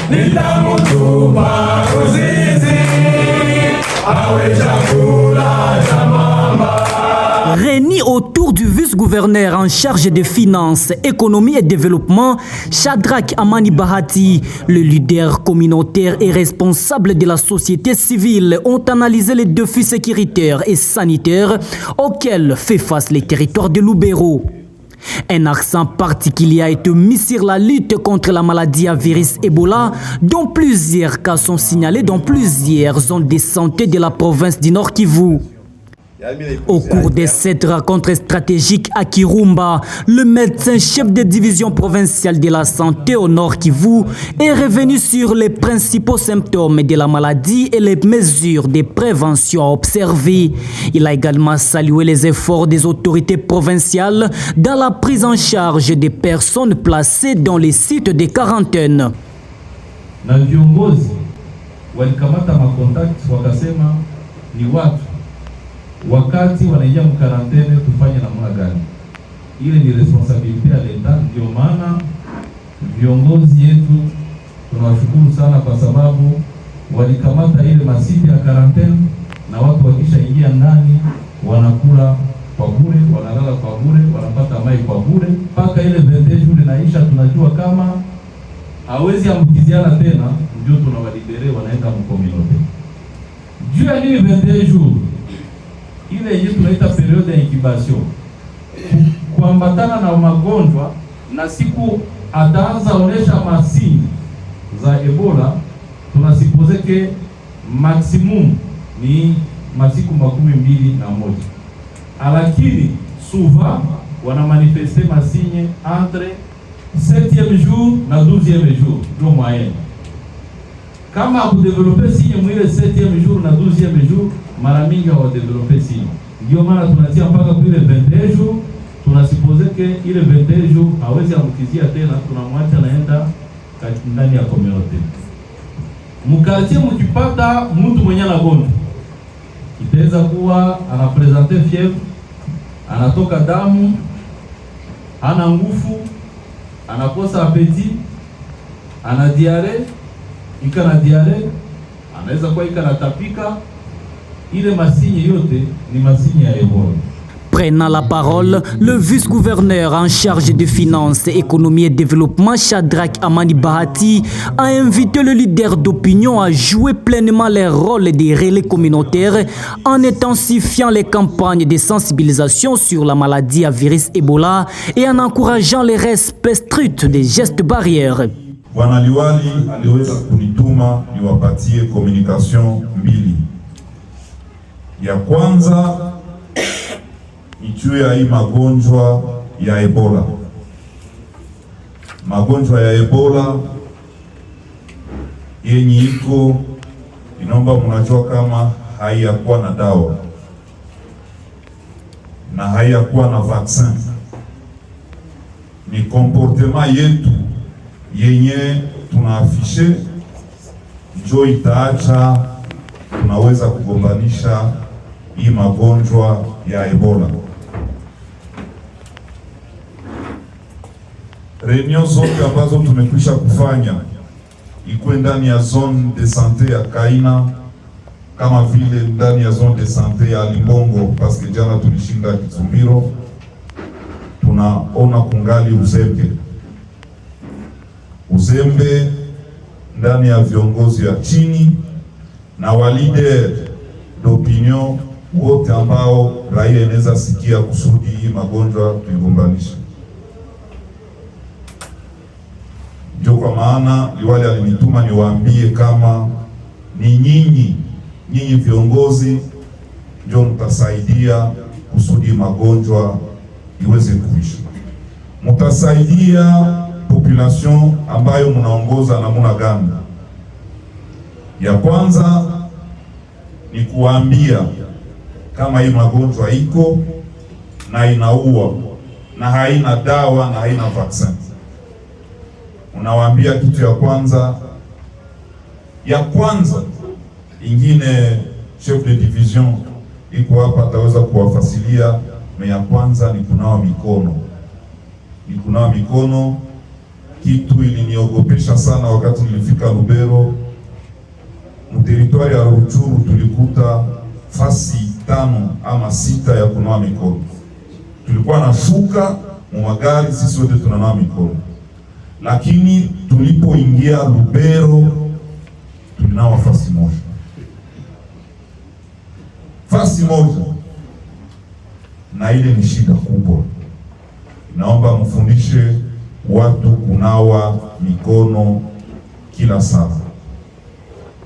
nitamutuma uzizi awe chakula cha mamba. Réunis autour du vice-gouverneur en charge des finances, économie et développement, Shadrack Amani Bahati, le leader communautaire et responsable de la société civile, ont analysé les défis sécuritaires et sanitaires auxquels fait face les territoires de Lubero. Un accent particulier a été mis sur la lutte contre la maladie à virus Ebola, dont plusieurs cas sont signalés dans plusieurs zones de santé de la province du Nord Kivu. Au cours de cette rencontre stratégique à Kirumba, le médecin-chef de division provinciale de la santé au Nord Kivu est revenu sur les principaux symptômes de la maladie et les mesures de prévention à observer. Il a également salué les efforts des autorités provinciales dans la prise en charge des personnes placées dans les sites de quarantaine. Na viongozi walikamata makontakti wakasema ni watu wakati wanaingia mkarantene tufanye namna gani. Ile ni responsibility ya leta. Ndio maana viongozi yetu tunawashukuru sana kwa sababu walikamata ile masiti ya karantene, na watu wakishaingia ndani wanakula kwa bure, wanalala kwa bure, wanapata mai kwa bure mpaka ile 20 jours inaisha. Tunajua kama hawezi ambukiziana tena, ndio tunawadibere wanaenda mkominote. Juu ya nini 20 jours? Ile yenye tunaita periode ya incubation, kuambatana na magonjwa, na siku ataanza onesha masini za Ebola, tunasipose ke maximum ni masiku 21, lakini souvent wana manifeste masinye entre 7e jour na 12e jour ndio moyen. Kama kudevelope sinye mwile 7e jour na 12e jour, mara mingi hawadevelope sinye. Ndio maana tunatia mpaka kwa ile 21 jours, tunasipose ke ile 21 jours hawezi amkizia tena, tunamwacha naenda ndani ya community. Mkatie mkipata mtu mwenye anagonjwa, itaweza kuwa anapresente fièvre, anatoka damu, ana nguvu, anakosa appétit, ana diarrhée, ikana diarrhée, anaweza kuwa ikana tapika. Ile masinye yote ni masinye ya Ebola. Prenant la parole, le vice-gouverneur en charge des finances, économie et développement, Shadrack Amani Bahati, a invité le leader d'opinion à jouer pleinement leur rôle des relais communautaires en intensifiant les campagnes de sensibilisation sur la maladie à virus Ebola et en encourageant le respect strict des gestes barrières. Bwana Liwali aliweza kunituma niwapatie communication mbili. Ya kwanza ni juu ya hii magonjwa ya Ebola. Magonjwa ya Ebola yenye iko inaomba, mnajua kama haiyakuwa na dawa na haiyakuwa na vaccin. Ni comportement yetu yenye tunaafishe njo itaacha tunaweza kugombanisha hii magonjwa ya Ebola. Reunion zote ambazo tumekwisha kufanya ikuwe ndani ya zone de santé ya Kaina, kama vile ndani ya zone de santé ya Limbongo, paske jana tulishinda Kitumbiro, tunaona kungali uzembe ndani ya viongozi ya chini na walider d'opinion wote ambao raia inaweza sikia kusudi hii magonjwa tuigombanisha. Ndio kwa maana Liwali alinituma niwaambie kama ni nyinyi viongozi ndio mtasaidia kusudi magonjwa iweze kuisha. Mtasaidia population ambayo mnaongoza namna gani? Ya kwanza ni kuambia kama hii magonjwa iko na inaua na haina dawa na haina vaccine. Unawaambia kitu ya kwanza. Ingine chef de division iko hapa ataweza kuwafasilia. Ya kwanza ni kunawa mikono. Kitu iliniogopesha ilinifurahisha sana wakati nilifika Lubero, mteritwari ya Ruchuru, tulikuta fasi 5 ama 6 ya kunawa mikono. Tulikuwa na shuka mu magari, sisi wote tunanawa mikono, lakini tulipoingia Lubero tulinawa fasi moja, na ile ni shida kubwa. Naomba mfundishe watu kunawa mikono kila saa.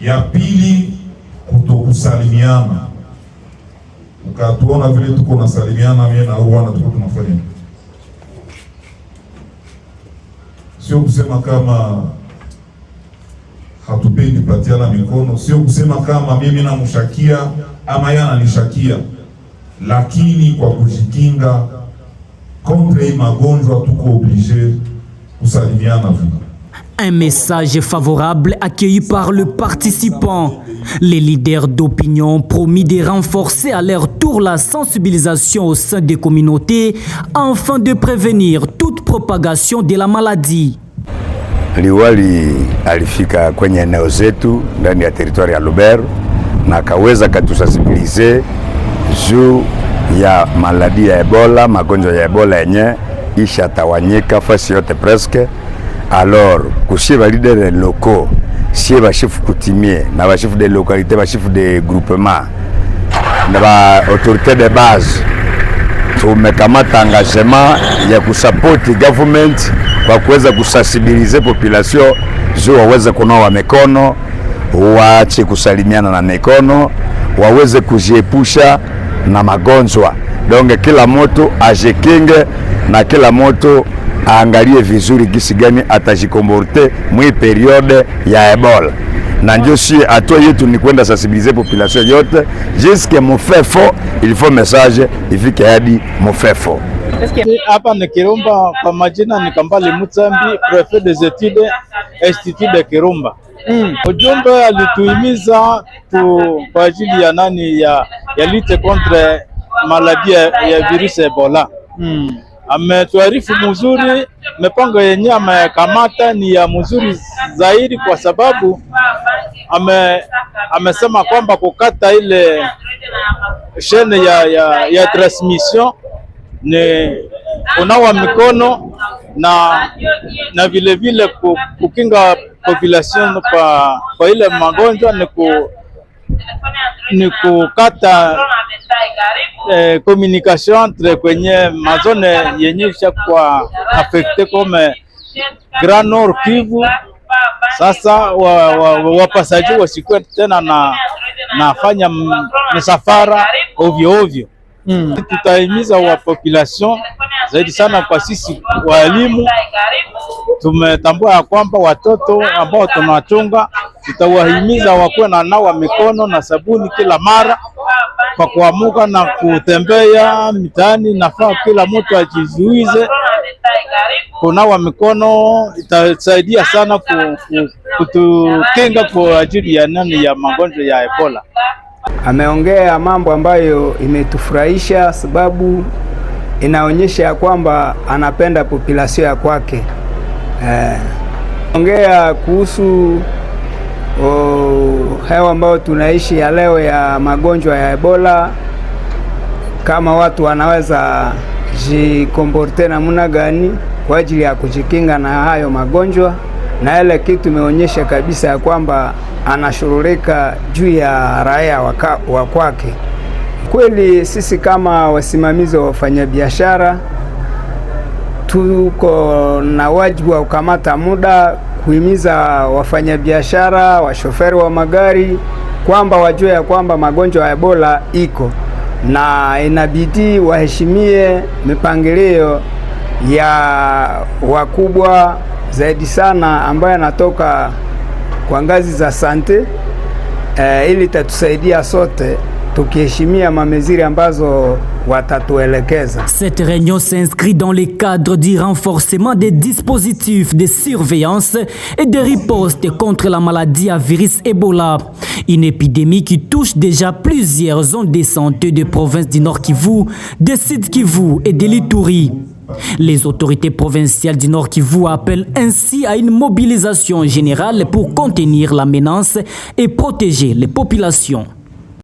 Ya pili, kutokusalimiana. Ukatuona vile tuko nasalimiana, mimi na Rwanda tuko tunafanya, sio kusema kama hatupendi patiana mikono, sio kusema kama mimi namshakia ama yeye ananishakia, lakini kwa kujikinga contre magonjwa tuko obligé kusalimiana vile. Un message favorable accueilli par le participant. Les leaders d'opinion promis de renforcer à leur tour la sensibilisation au sein des communautés afin de prévenir toute propagation de la maladie. Liwali alifika kwenye eneo zetu ndani ya territoire ya Lubero na akaweza katusensibilize juu ya maladi ya Ebola, magonjwa ya Ebola yenye ishatawanyika fasi yote presque. Alors, kushie ba leader locaux, shie ba chef coutumier, na ba chef de localité, ba chef de groupement, na ba autorité de base, tumekamata engagement ya kusupport government kwa kuweza kusensibiliser population juu waweze kunawa mikono, waache kusalimiana na mikono, waweze kujiepusha na magonjwa. Donc kila mtu ajikinge na kila mtu aangalie vizuri gisi gani atajikomporte mwi periode ya Ebola. Na ndio si hatua yetu ni kwenda sensibiliser population yote jusqu'à Mufefo, il faut message ifike hadi Mufefo. Hapa ni Kirumba, kwa majina ni Kambale Mutsambi, prefet des études Institut de Kirumba. Ujumbe alituhimiza kwa ajili ya nani ya lutte contre maladie ya virusi Ebola. Ametuarifu mzuri, mipango yenye amekamata ni ya mzuri zaidi, kwa sababu amesema kwamba kukata ile chaîne ya transmission ni kunawa mikono na vile vile kukinga population kwa ile magonjwa ni kukata communication entre kwenye mazone yenye kwa affecte comme Grand Nord Kivu. Sasa wapasaji wasikuwe tena nafanya msafara ovyo. Tutahimiza wa population zaidi sana, kwa sisi walimu tumetambua ya kwamba watoto ambao tunachunga tutawahimiza wakuwe na nawa mikono na sabuni kila mara kwa kuamuka na kutembea mitaani. Nafaa kila mtu ajizuize kunawa mikono, itasaidia sana kutukinga kwa ajili ya ya magonjwa ya Ebola. Ameongea mambo ambayo imetufurahisha, sababu inaonyesha ya kwamba anapenda population ya kwake. Ongea kuhusu hewa ambayo tunaishi ya leo ya magonjwa ya Ebola, kama watu wanaweza jikomporte namna gani kwa ajili ya kujikinga na hayo magonjwa, na ile kitu imeonyesha kabisa ya kwamba anashughulika juu ya raia wa kwake. Kweli sisi kama wasimamizi wa wafanyabiashara tuko na wajibu wa kukamata muda kuhimiza wafanyabiashara, washoferi wa magari kwamba wajue ya kwamba magonjwa ya Ebola iko na inabidi waheshimie mipangilio ya wakubwa zaidi sana ambayo anatoka kwa ngazi za sante, ili tatusaidia sote tukiheshimia mameziri ambazo watatuelekeza. Cette réunion s'inscrit dans le cadre du renforcement des dispositifs de surveillance et de riposte contre la maladie à virus Ebola, une épidémie qui touche déjà plusieurs zones de santé de provinces du Nord Kivu, de Sud Kivu et de l'Ituri. Les autorités provinciales du Nord Kivu appellent ainsi à une mobilisation générale pour contenir la menace et protéger les populations.